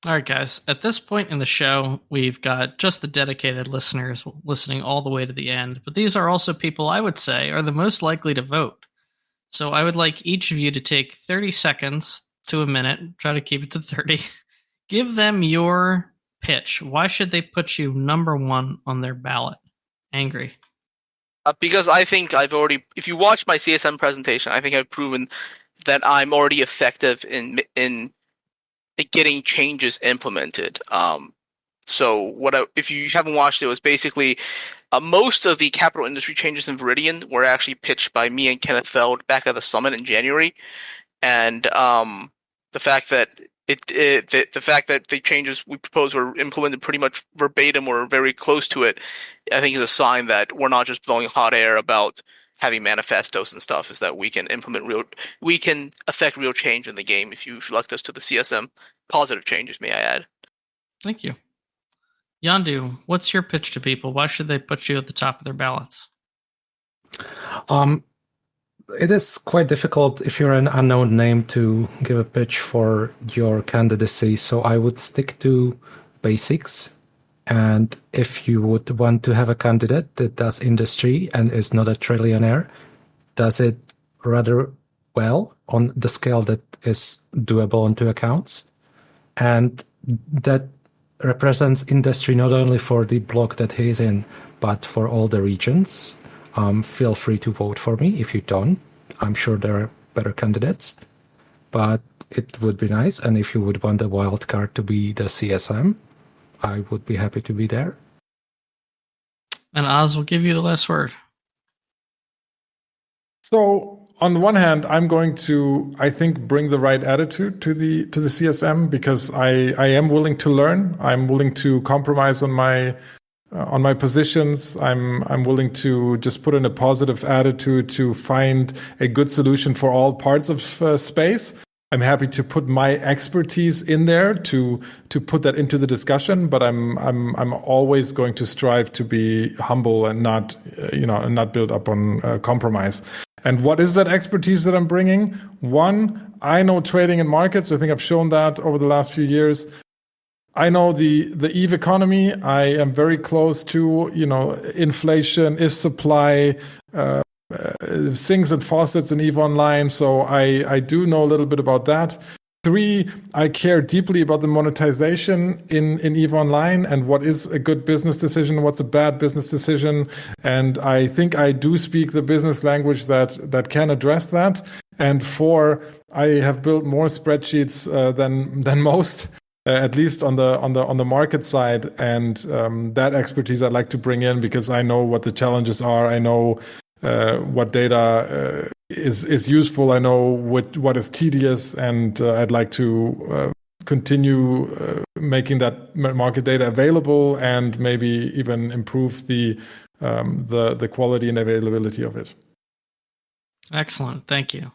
All right, guys. At this point in the show, we've got just the dedicated listeners listening all the way to the end, but these are also people I would say are the most likely to vote. So I would like each of you to take 30 seconds to a minute, try to keep it to 30. Give them your pitch. Why should they put you number one on their ballot? Angry. Because I think I've already, if you watch my CSM presentation, I think I've proven that I'm already effective in getting changes implemented. So if you haven't watched it, was basically most of the capital industry changes in Viridian were actually pitched by me and Kenneth Feld back at the summit in January, and the fact that the fact that the changes we proposed were implemented pretty much verbatim or very close to it, I think is a sign that we're not just blowing hot air about having manifestos and stuff. Is that we can affect real change in the game if you select us to the CSM. Positive changes, may I add. Thank you. Yondu, what's your pitch to people? Why should they put you at the top of their ballots? It is quite difficult if you're an unknown name to give a pitch for your candidacy, so I would stick to basics. And if you would want to have a candidate that does industry and is not a trillionaire, does it rather well on the scale that is doable on 2 accounts, and that represents industry not only for the block that he's in, but for all the regions. Feel free to vote for me. If you don't, I'm sure there are better candidates, but it would be nice. And if you would want a wild card to be the CSM, I would be happy to be there. And Oz will give you the last word. So on the one hand, I'm going to, I think, bring the right attitude to the CSM, because I am willing to learn. I'm willing to compromise on my positions. I'm willing to just put in a positive attitude to find a good solution for all parts of space. I'm happy to put my expertise in there to put that into the discussion, but I'm always going to strive to be humble and not build up on compromise. And what is that expertise that I'm bringing? One, I know trading and markets. I think I've shown that over the last few years. I know the EVE economy. I am very close to, inflation is supply, sinks and faucets in EVE Online. So I do know a little bit about that. 3, I care deeply about the monetization in EVE Online and what is a good business decision, what's a bad business decision. And I think I do speak the business language that can address that. And 4, I have built more spreadsheets than most. At least on the market side, and that expertise I'd like to bring in, because I know what the challenges are. I know what data is useful. I know what is tedious, and I'd like to continue making that market data available, and maybe even improve the quality and availability of it. Excellent, thank you.